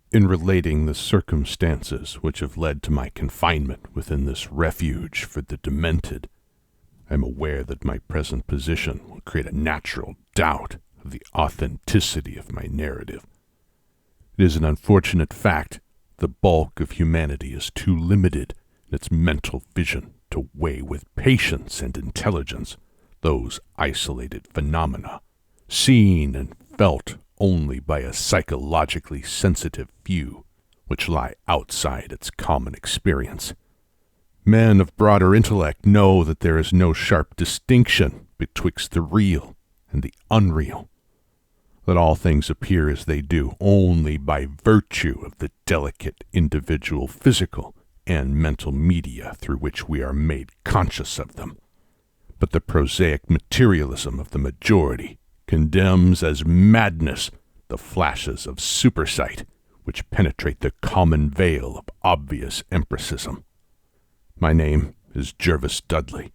In relating the circumstances which have led to my confinement within this refuge for the demented, I am aware that my present position will create a natural doubt of the authenticity of my narrative. It is an unfortunate fact the bulk of humanity is too limited in its mental vision to weigh with patience and intelligence those isolated phenomena, seen and felt only by a psychologically sensitive few, which lie outside its common experience. Men of broader intellect know that there is no sharp distinction betwixt the real and the unreal, that all things appear as they do only by virtue of the delicate individual physical and mental media through which we are made conscious of them. But the prosaic materialism of the majority condemns as madness the flashes of supersight which penetrate the common veil of obvious empiricism. My name is Jervis Dudley.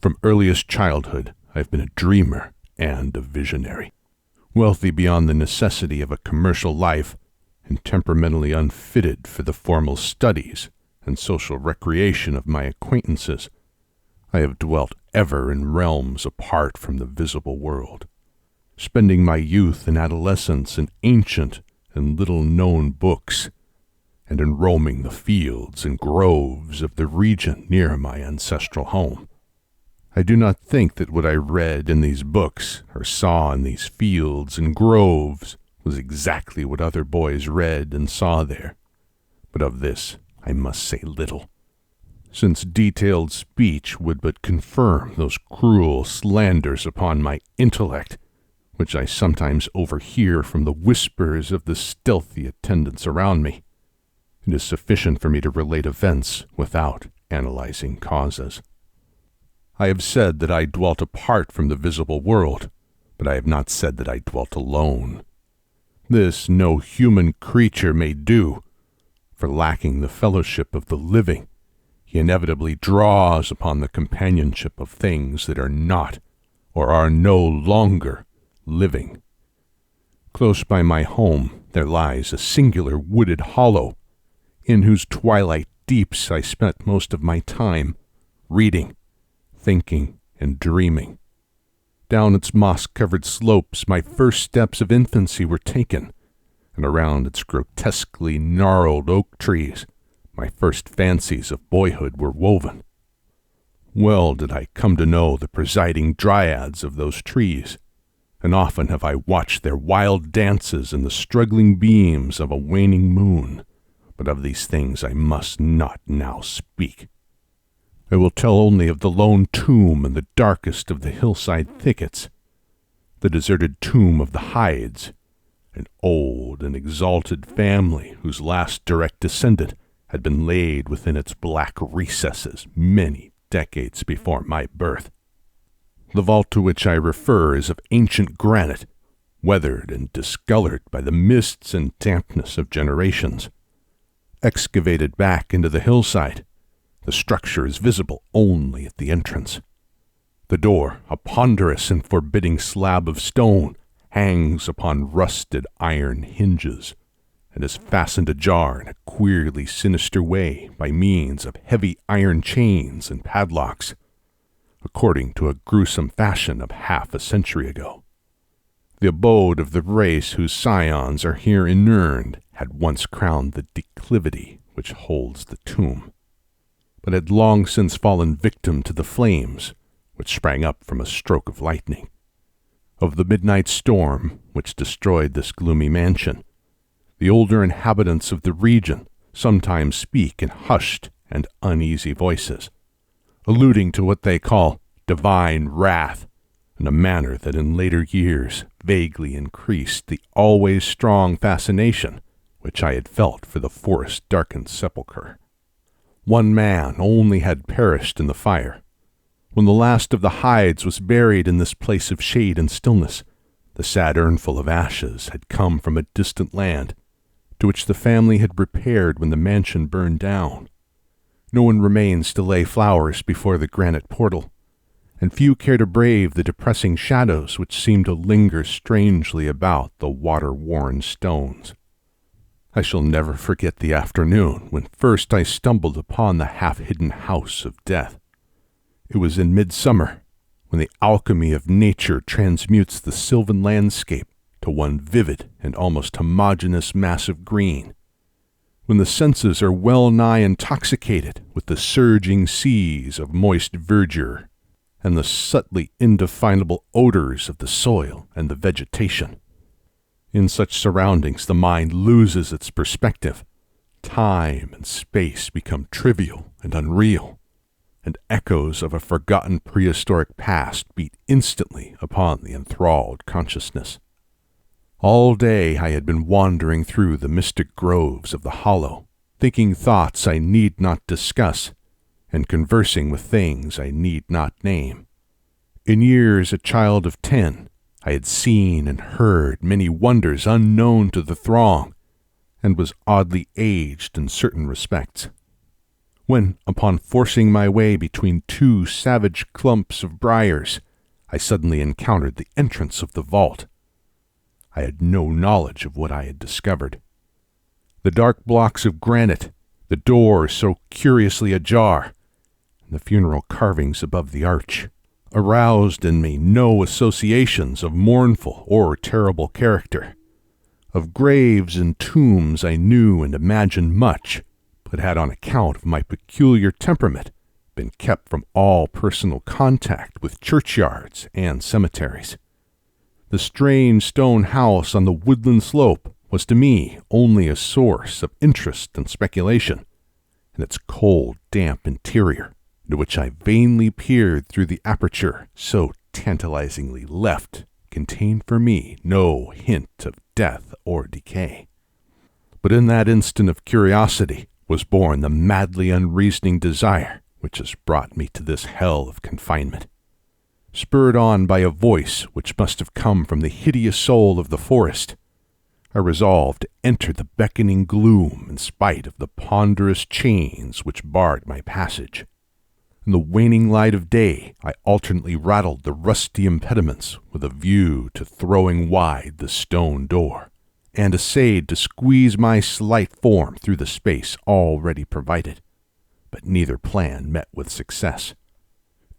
From earliest childhood, I have been a dreamer and a visionary. Wealthy beyond the necessity of a commercial life and temperamentally unfitted for the formal studies and social recreation of my acquaintances, I have dwelt ever in realms apart from the visible world, spending my youth and adolescence in ancient and little-known books, and in roaming the fields and groves of the region near my ancestral home. I do not think that what I read in these books or saw in these fields and groves was exactly what other boys read and saw there, but of this I must say little, since detailed speech would but confirm those cruel slanders upon my intellect, which I sometimes overhear from the whispers of the stealthy attendants around me. It is sufficient for me to relate events without analyzing causes. I have said that I dwelt apart from the visible world, but I have not said that I dwelt alone. This no human creature may do, for lacking the fellowship of the living, he inevitably draws upon the companionship of things that are not, or are no longer, living. Close by my home there lies a singular wooded hollow, in whose twilight deeps I spent most of my time, reading, thinking, and dreaming. Down its moss-covered slopes my first steps of infancy were taken, and around its grotesquely gnarled oak trees my first fancies of boyhood were woven. Well did I come to know the presiding dryads of those trees, and often have I watched their wild dances in the struggling beams of a waning moon, but of these things I must not now speak. I will tell only of the lone tomb in the darkest of the hillside thickets, the deserted tomb of the Hydes, an old and exalted family whose last direct descendant had been laid within its black recesses many decades before my birth. The vault to which I refer is of ancient granite, weathered and discolored by the mists and dampness of generations. Excavated back into the hillside, the structure is visible only at the entrance. The door, a ponderous and forbidding slab of stone, hangs upon rusted iron hinges, and is fastened ajar in a queerly sinister way by means of heavy iron chains and padlocks, according to a gruesome fashion of half a century ago. The abode of the race whose scions are here inurned had once crowned the declivity which holds the tomb, but had long since fallen victim to the flames which sprang up from a stroke of lightning. Of the midnight storm which destroyed this gloomy mansion, the older inhabitants of the region sometimes speak in hushed and uneasy voices, alluding to what they call divine wrath, in a manner that in later years vaguely increased the always strong fascination which I had felt for the forest-darkened sepulchre. One man only had perished in the fire. When the last of the Hydes was buried in this place of shade and stillness, the sad urnful of ashes had come from a distant land, to which the family had repaired when the mansion burned down. No one remains to lay flowers before the granite portal, and few care to brave the depressing shadows which seem to linger strangely about the water-worn stones. I shall never forget the afternoon when first I stumbled upon the half-hidden house of death. It was in midsummer, when the alchemy of nature transmutes the sylvan landscape to one vivid and almost homogeneous mass of green, when the senses are well nigh intoxicated with the surging seas of moist verdure and the subtly indefinable odors of the soil and the vegetation. In such surroundings the mind loses its perspective. Time and space become trivial and unreal, and echoes of a forgotten prehistoric past beat instantly upon the enthralled consciousness. All day I had been wandering through the mystic groves of the hollow, thinking thoughts I need not discuss, and conversing with things I need not name. In years a child of 10, I had seen and heard many wonders unknown to the throng, and was oddly aged in certain respects. When, upon forcing my way between two savage clumps of briars, I suddenly encountered the entrance of the vault, I had no knowledge of what I had discovered. The dark blocks of granite, the door so curiously ajar, and the funeral carvings above the arch, aroused in me no associations of mournful or terrible character. Of graves and tombs I knew and imagined much, but had on account of my peculiar temperament been kept from all personal contact with churchyards and cemeteries. The strange stone house on the woodland slope was to me only a source of interest and speculation, and its cold, damp interior, into which I vainly peered through the aperture so tantalizingly left, contained for me no hint of death or decay. But in that instant of curiosity was born the madly unreasoning desire which has brought me to this hell of confinement. Spurred on by a voice which must have come from the hideous soul of the forest, I resolved to enter the beckoning gloom in spite of the ponderous chains which barred my passage. In the waning light of day, I alternately rattled the rusty impediments with a view to throwing wide the stone door, and essayed to squeeze my slight form through the space already provided. But neither plan met with success.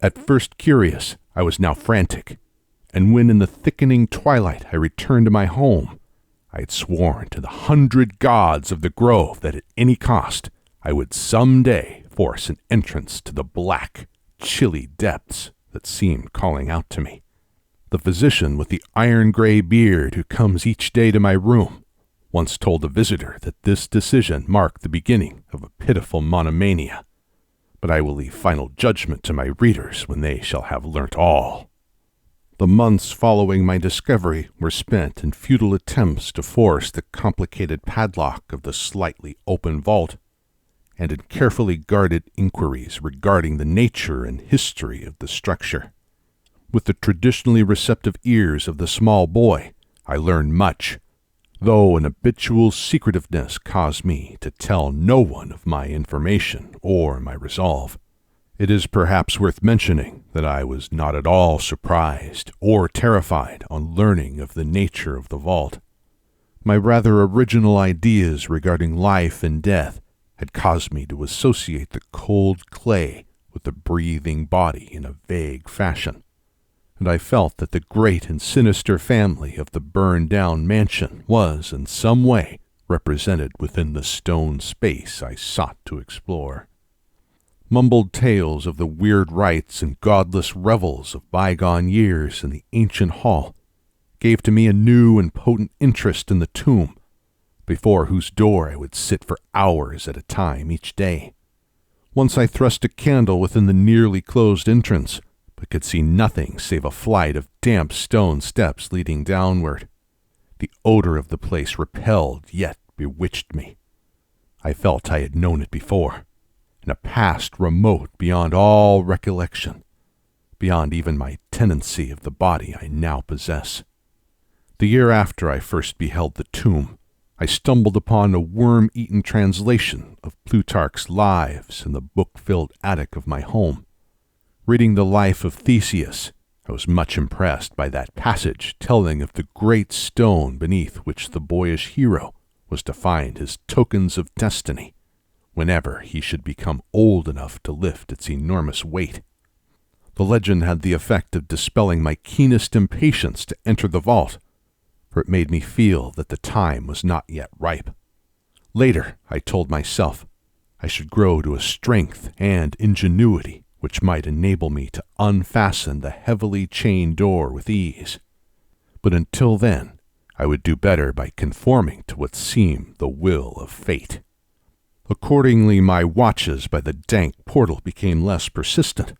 At first curious, I was now frantic, and when in the thickening twilight I returned to my home, I had sworn to the 100 gods of the grove that at any cost I would some day force an entrance to the black, chilly depths that seemed calling out to me. The physician with the iron-gray beard who comes each day to my room once told a visitor that this decision marked the beginning of a pitiful monomania, but I will leave final judgment to my readers when they shall have learnt all. The months following my discovery were spent in futile attempts to force the complicated padlock of the slightly open vault, and in carefully guarded inquiries regarding the nature and history of the structure. With the traditionally receptive ears of the small boy, I learned much, though an habitual secretiveness caused me to tell no one of my information or my resolve. It is perhaps worth mentioning that I was not at all surprised or terrified on learning of the nature of the vault. My rather original ideas regarding life and death had caused me to associate the cold clay with the breathing body in a vague fashion, and I felt that the great and sinister family of the burned-down mansion was in some way represented within the stone space I sought to explore. Mumbled tales of the weird rites and godless revels of bygone years in the ancient hall gave to me a new and potent interest in the tomb, before whose door I would sit for hours at a time each day. Once I thrust a candle within the nearly closed entrance, but could see nothing save a flight of damp stone steps leading downward. The odor of the place repelled yet bewitched me. I felt I had known it before, in a past remote beyond all recollection, beyond even my tenancy of the body I now possess. The year after I first beheld the tomb, I stumbled upon a worm-eaten translation of Plutarch's Lives in the book-filled attic of my home. Reading the life of Theseus, I was much impressed by that passage telling of the great stone beneath which the boyish hero was to find his tokens of destiny whenever he should become old enough to lift its enormous weight. The legend had the effect of dispelling my keenest impatience to enter the vault, for it made me feel that the time was not yet ripe. Later, I told myself, I should grow to a strength and ingenuity which might enable me to unfasten the heavily chained door with ease. But until then, I would do better by conforming to what seemed the will of fate. Accordingly, my watches by the dank portal became less persistent,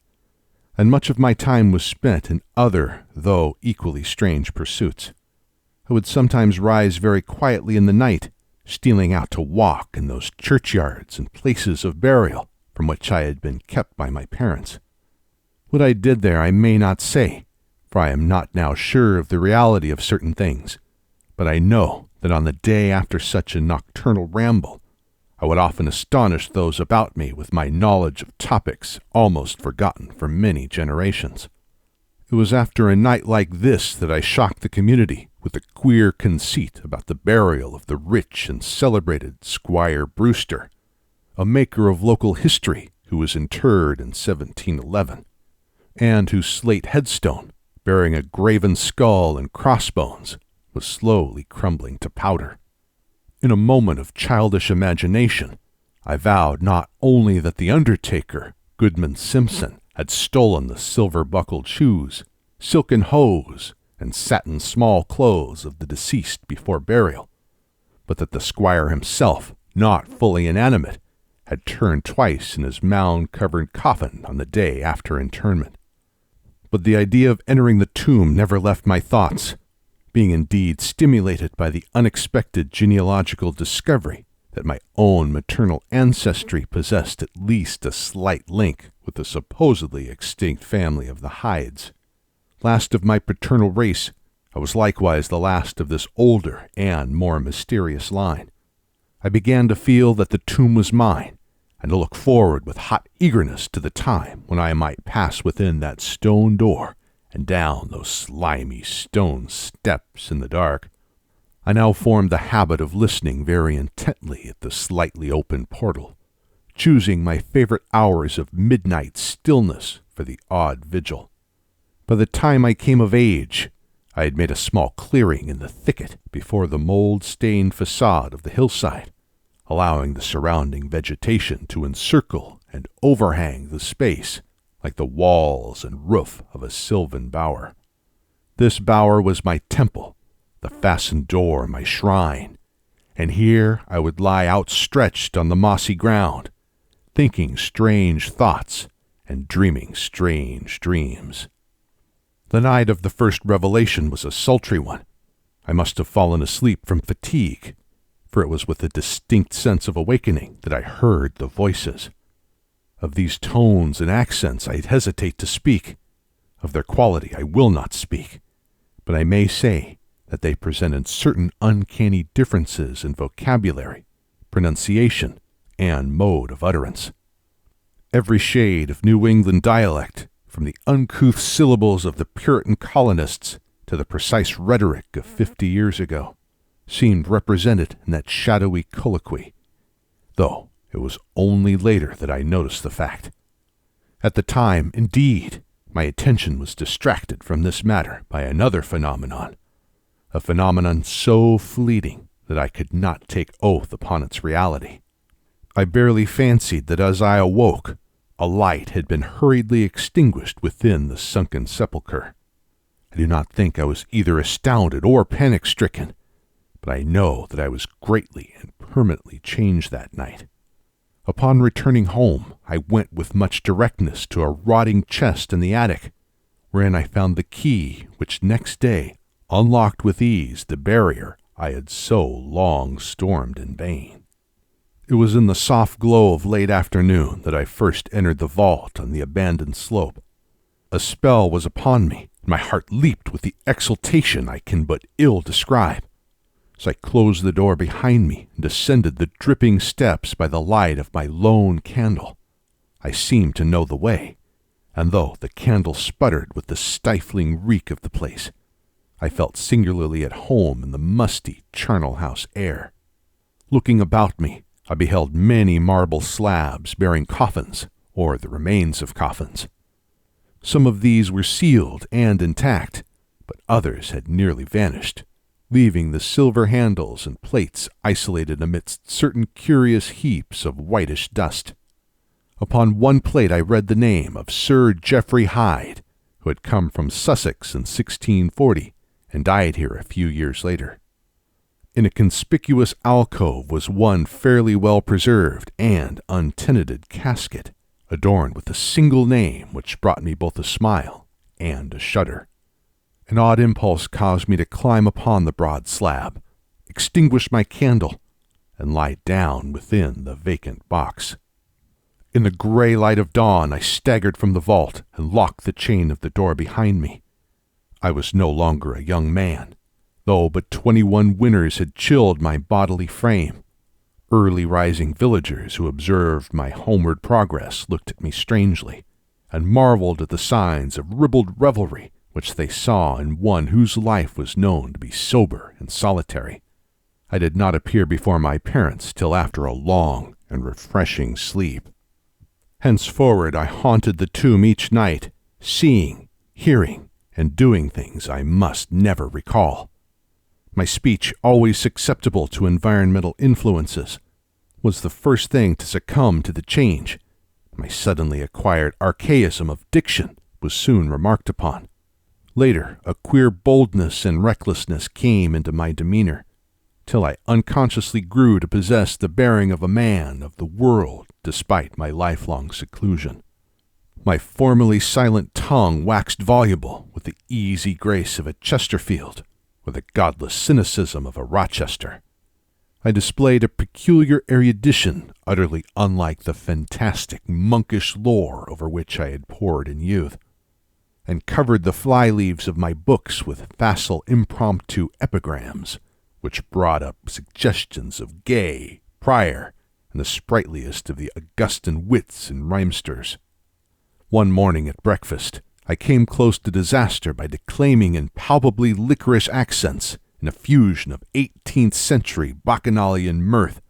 and much of my time was spent in other, though equally strange pursuits. I would sometimes rise very quietly in the night, stealing out to walk in those churchyards and places of burial from which I had been kept by my parents. What I did there I may not say, for I am not now sure of the reality of certain things, but I know that on the day after such a nocturnal ramble, I would often astonish those about me with my knowledge of topics almost forgotten for many generations. It was after a night like this that I shocked the community with a queer conceit about the burial of the rich and celebrated Squire Brewster, a maker of local history who was interred in 1711, and whose slate headstone, bearing a graven skull and crossbones, was slowly crumbling to powder. In a moment of childish imagination, I vowed not only that the undertaker, Goodman Simpson, had stolen the silver-buckled shoes, silken hose, and satin small clothes of the deceased before burial, but that the squire himself, not fully inanimate, had turned twice in his mound-covered coffin on the day after interment. But the idea of entering the tomb never left my thoughts, being indeed stimulated by the unexpected genealogical discovery that my own maternal ancestry possessed at least a slight link with the supposedly extinct family of the Hydes. Last of my paternal race, I was likewise the last of this older and more mysterious line. I began to feel that the tomb was mine, and to look forward with hot eagerness to the time when I might pass within that stone door and down those slimy stone steps in the dark. I now formed the habit of listening very intently at the slightly open portal, choosing my favorite hours of midnight stillness for the odd vigil. By the time I came of age, I had made a small clearing in the thicket before the mold-stained facade of the hillside, allowing the surrounding vegetation to encircle and overhang the space like the walls and roof of a sylvan bower. This bower was my temple, the fastened door my shrine, and here I would lie outstretched on the mossy ground, thinking strange thoughts and dreaming strange dreams. The night of the first revelation was a sultry one. I must have fallen asleep from fatigue, for it was with a distinct sense of awakening that I heard the voices. Of these tones and accents I hesitate to speak. Of their quality I will not speak, but I may say that they presented certain uncanny differences in vocabulary, pronunciation, and mode of utterance. Every shade of New England dialect, from the uncouth syllables of the Puritan colonists to the precise rhetoric of 50 years ago, seemed represented in that shadowy colloquy, though it was only later that I noticed the fact. At the time, indeed, my attention was distracted from this matter by another phenomenon, a phenomenon so fleeting that I could not take oath upon its reality. I barely fancied that as I awoke, a light had been hurriedly extinguished within the sunken sepulchre. I do not think I was either astounded or panic-stricken, but I know that I was greatly and permanently changed that night. Upon returning home, I went with much directness to a rotting chest in the attic, wherein I found the key which next day unlocked with ease the barrier I had so long stormed in vain. It was in the soft glow of late afternoon that I first entered the vault on the abandoned slope. A spell was upon me, and my heart leaped with the exultation I can but ill describe. As I closed the door behind me and descended the dripping steps by the light of my lone candle, I seemed to know the way, and though the candle sputtered with the stifling reek of the place, I felt singularly at home in the musty charnel house air. Looking about me, I beheld many marble slabs bearing coffins, or the remains of coffins. Some of these were sealed and intact, but others had nearly vanished, leaving the silver handles and plates isolated amidst certain curious heaps of whitish dust. Upon one plate I read the name of Sir Geoffrey Hyde, who had come from Sussex in 1640 and died here a few years later. In a conspicuous alcove was one fairly well preserved and untenanted casket, adorned with a single name which brought me both a smile and a shudder. An odd impulse caused me to climb upon the broad slab, extinguish my candle, and lie down within the vacant box. In the gray light of dawn, I staggered from the vault and locked the chain of the door behind me. I was no longer a young man, though but 21 winters had chilled my bodily frame. Early rising villagers who observed my homeward progress looked at me strangely, and marveled at the signs of ribald revelry which they saw in one whose life was known to be sober and solitary. I did not appear before my parents till after a long and refreshing sleep. Henceforward I haunted the tomb each night, seeing, hearing, and doing things I must never recall. My speech, always susceptible to environmental influences, was the first thing to succumb to the change. My suddenly acquired archaism of diction was soon remarked upon. Later, a queer boldness and recklessness came into my demeanor, till I unconsciously grew to possess the bearing of a man of the world despite my lifelong seclusion. My formerly silent tongue waxed voluble with the easy grace of a Chesterfield, or the godless cynicism of a Rochester. I displayed a peculiar erudition utterly unlike the fantastic, monkish lore over which I had pored in youth, and covered the fly-leaves of my books with facile impromptu epigrams, which brought up suggestions of Gay, Prior, and the sprightliest of the Augustan wits and rhymesters. One morning at breakfast, I came close to disaster by declaiming in palpably licorice accents, in a fusion of 18th century bacchanalian mirth,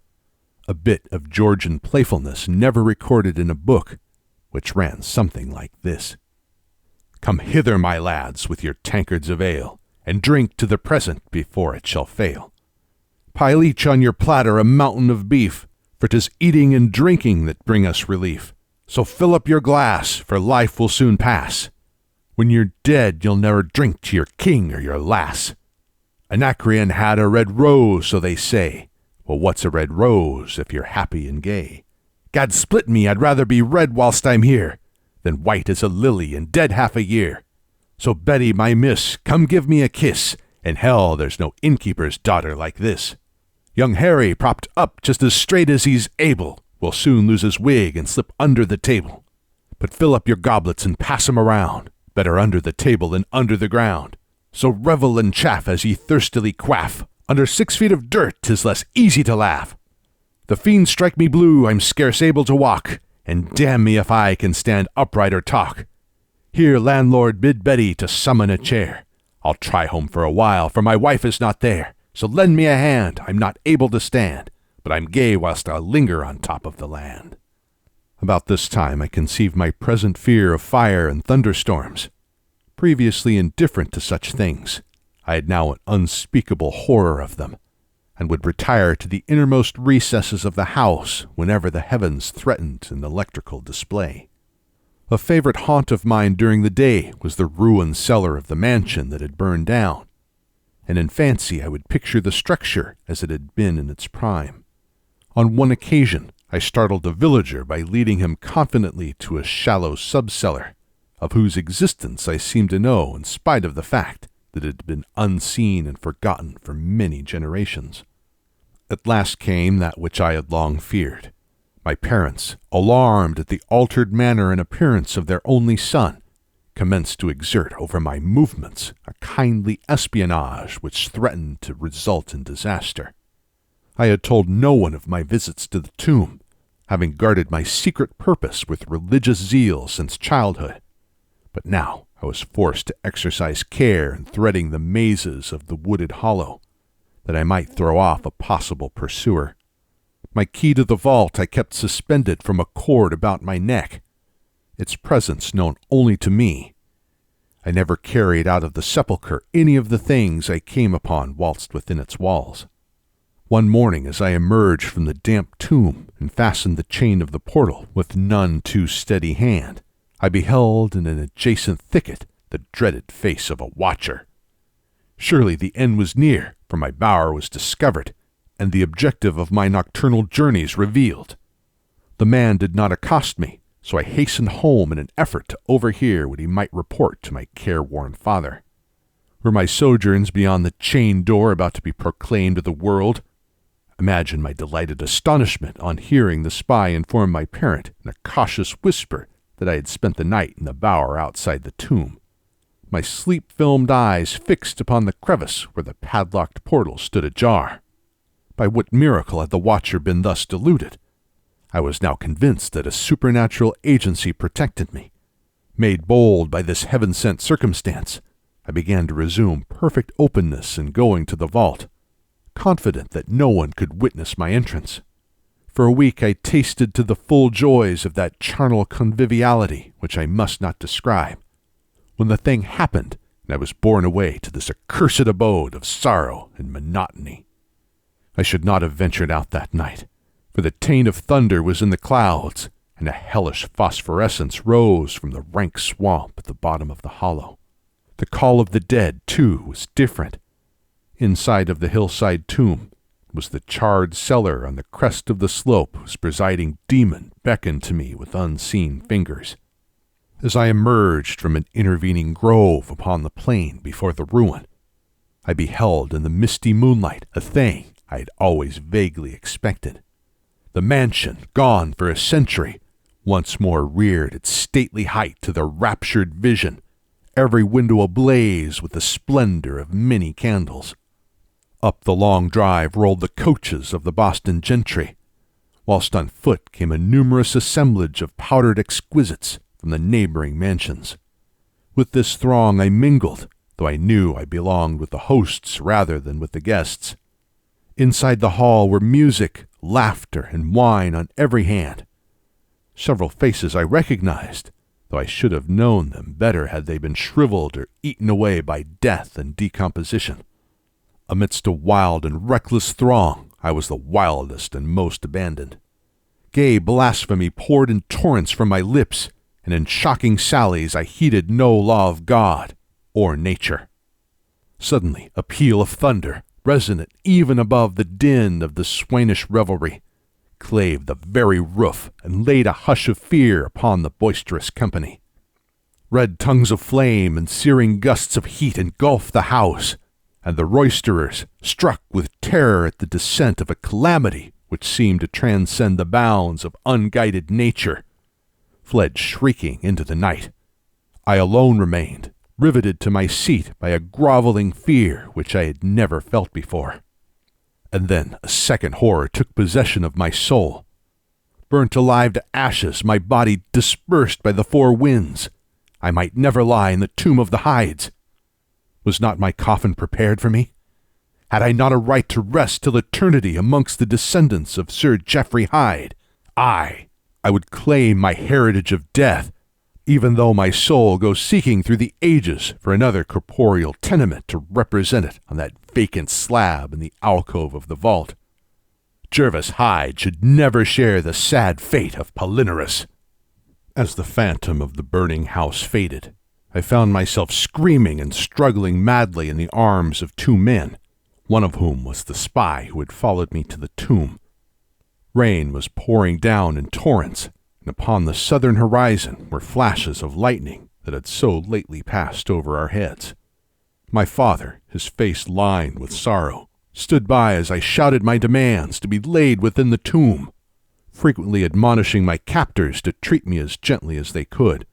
a bit of Georgian playfulness never recorded in a book, which ran something like this. Come hither, my lads, with your tankards of ale, and drink to the present before it shall fail. Pile each on your platter a mountain of beef, for 'tis eating and drinking that bring us relief. So fill up your glass, for life will soon pass. When you're dead, you'll never drink to your king or your lass. Anacreon had a red rose, so they say. Well, what's a red rose if you're happy and gay? Gad split me, I'd rather be red whilst I'm here, than white as a lily and dead half a year. So Betty, my miss, come give me a kiss. In hell there's no innkeeper's daughter like this. Young Harry, propped up just as straight as he's able, will soon lose his wig and slip under the table. But fill up your goblets and pass 'em around, better under the table than under the ground. So revel and chaff as ye thirstily quaff. Under 6 feet of dirt 'tis less easy to laugh. The fiends strike me blue, I'm scarce able to walk, and damn me if I can stand upright or talk. Here, landlord, bid Betty to summon a chair. I'll try home for a while, for my wife is not there. So lend me a hand, I'm not able to stand, but I'm gay whilst I linger on top of the land. About this time I conceived my present fear of fire and thunderstorms. Previously indifferent to such things, I had now an unspeakable horror of them, and would retire to the innermost recesses of the house whenever the heavens threatened an electrical display. A favorite haunt of mine during the day was the ruined cellar of the mansion that had burned down, and in fancy I would picture the structure as it had been in its prime. On one occasion I startled a villager by leading him confidently to a shallow sub-cellar, of whose existence I seemed to know in spite of the fact that it had been unseen and forgotten for many generations. At last came that which I had long feared. My parents, alarmed at the altered manner and appearance of their only son, commenced to exert over my movements a kindly espionage which threatened to result in disaster. I had told no one of my visits to the tomb, having guarded my secret purpose with religious zeal since childhood. But now I was forced to exercise care in threading the mazes of the wooded hollow, that I might throw off a possible pursuer. My key to the vault I kept suspended from a cord about my neck, its presence known only to me. I never carried out of the sepulchre any of the things I came upon whilst within its walls. One morning, as I emerged from the damp tomb and fastened the chain of the portal with none too steady hand, I beheld in an adjacent thicket the dreaded face of a watcher. Surely the end was near, for my bower was discovered, and the objective of my nocturnal journeys revealed. The man did not accost me, so I hastened home in an effort to overhear what he might report to my careworn father. Were my sojourns beyond the chained door about to be proclaimed to the world? Imagine my delighted astonishment on hearing the spy inform my parent in a cautious whisper that I had spent the night in the bower outside the tomb, my sleep-filmed eyes fixed upon the crevice where the padlocked portal stood ajar. By what miracle had the watcher been thus deluded? I was now convinced that a supernatural agency protected me. Made bold by this heaven-sent circumstance, I began to resume perfect openness in going to the vault, confident that no one could witness my entrance. For a week I tasted to the full joys of that charnel conviviality which I must not describe, when the thing happened and I was borne away to this accursed abode of sorrow and monotony. I should not have ventured out that night, for the taint of thunder was in the clouds, and a hellish phosphorescence rose from the rank swamp at the bottom of the hollow. The call of the dead, too, was different. Inside of the hillside tomb was the charred cellar on the crest of the slope whose presiding demon beckoned to me with unseen fingers. As I emerged from an intervening grove upon the plain before the ruin, I beheld in the misty moonlight a thing I had always vaguely expected. The mansion, gone for a century, once more reared its stately height to the raptured vision, every window ablaze with the splendor of many candles. Up the long drive rolled the coaches of the Boston gentry, whilst on foot came a numerous assemblage of powdered exquisites from the neighboring mansions. With this throng I mingled, though I knew I belonged with the hosts rather than with the guests. Inside the hall were music, laughter, and wine on every hand. Several faces I recognized, though I should have known them better had they been shriveled or eaten away by death and decomposition. Amidst a wild and reckless throng, I was the wildest and most abandoned. Gay blasphemy poured in torrents from my lips, and in shocking sallies I heeded no law of God or nature. Suddenly, a peal of thunder, resonant even above the din of the swinish revelry, clave the very roof and laid a hush of fear upon the boisterous company. Red tongues of flame and searing gusts of heat engulfed the house, and the roisterers, struck with terror at the descent of a calamity which seemed to transcend the bounds of unguided nature, fled shrieking into the night. I alone remained, riveted to my seat by a groveling fear which I had never felt before. And then a second horror took possession of my soul. Burnt alive to ashes, my body dispersed by the four winds, I might never lie in the tomb of the Hydes. Was not my coffin prepared for me? Had I not a right to rest till eternity amongst the descendants of Sir Geoffrey Hyde? I would claim my heritage of death, even though my soul goes seeking through the ages for another corporeal tenement to represent it on that vacant slab in the alcove of the vault. Jervis Hyde should never share the sad fate of Palinurus. As the phantom of the burning house faded, I found myself screaming and struggling madly in the arms of two men, one of whom was the spy who had followed me to the tomb. Rain was pouring down in torrents, and upon the southern horizon were flashes of lightning that had so lately passed over our heads. My father, his face lined with sorrow, stood by as I shouted my demands to be laid within the tomb, frequently admonishing my captors to treat me as gently as they could.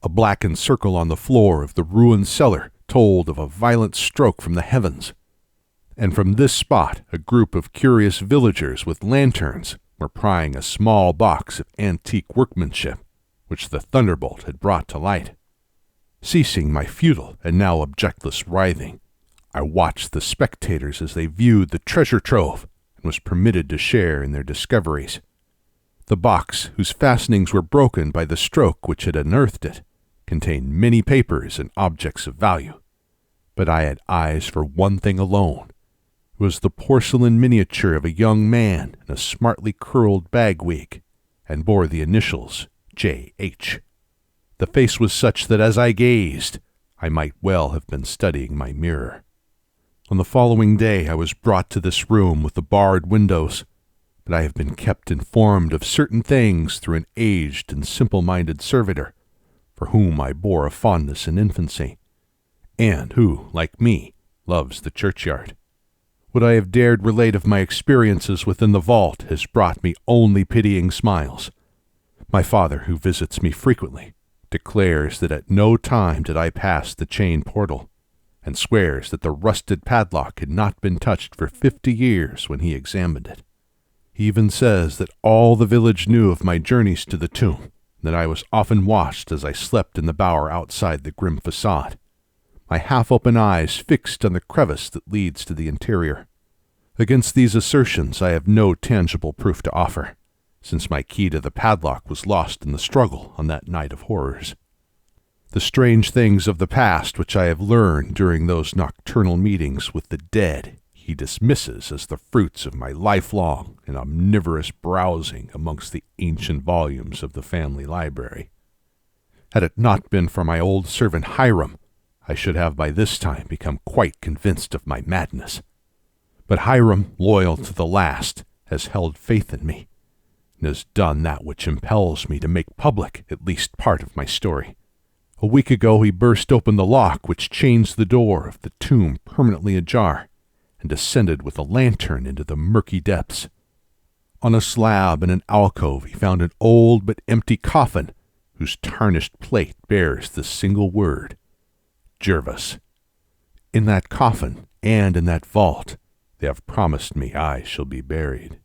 A blackened circle on the floor of the ruined cellar told of a violent stroke from the heavens, and from this spot a group of curious villagers with lanterns were prying a small box of antique workmanship which the thunderbolt had brought to light. Ceasing my futile and now objectless writhing, I watched the spectators as they viewed the treasure trove, and was permitted to share in their discoveries. The box, whose fastenings were broken by the stroke which had unearthed it, contained many papers and objects of value. But I had eyes for one thing alone. It was the porcelain miniature of a young man in a smartly curled bagwig, and bore the initials J.H. The face was such that as I gazed, I might well have been studying my mirror. On the following day I was brought to this room with the barred windows, but I have been kept informed of certain things through an aged and simple-minded servitor, for whom I bore a fondness in infancy, and who, like me, loves the churchyard. What I have dared relate of my experiences within the vault has brought me only pitying smiles. My father, who visits me frequently, declares that at no time did I pass the chain portal, and swears that the rusted padlock had not been touched for 50 years when he examined it. He even says that all the village knew of my journeys to the tomb, and that I was often watched as I slept in the bower outside the grim facade, my half-open eyes fixed on the crevice that leads to the interior. Against these assertions I have no tangible proof to offer, since my key to the padlock was lost in the struggle on that night of horrors. The strange things of the past which I have learned during those nocturnal meetings with the dead he dismisses as the fruits of my lifelong and omnivorous browsing amongst the ancient volumes of the family library. Had it not been for my old servant Hiram, I should have by this time become quite convinced of my madness. But Hiram, loyal to the last, has held faith in me, and has done that which impels me to make public at least part of my story. A week ago he burst open the lock which chains the door of the tomb permanently ajar, and descended with a lantern into the murky depths. On a slab in an alcove he found an old but empty coffin, whose tarnished plate bears the single word, Jervis. In that coffin and in that vault they have promised me I shall be buried.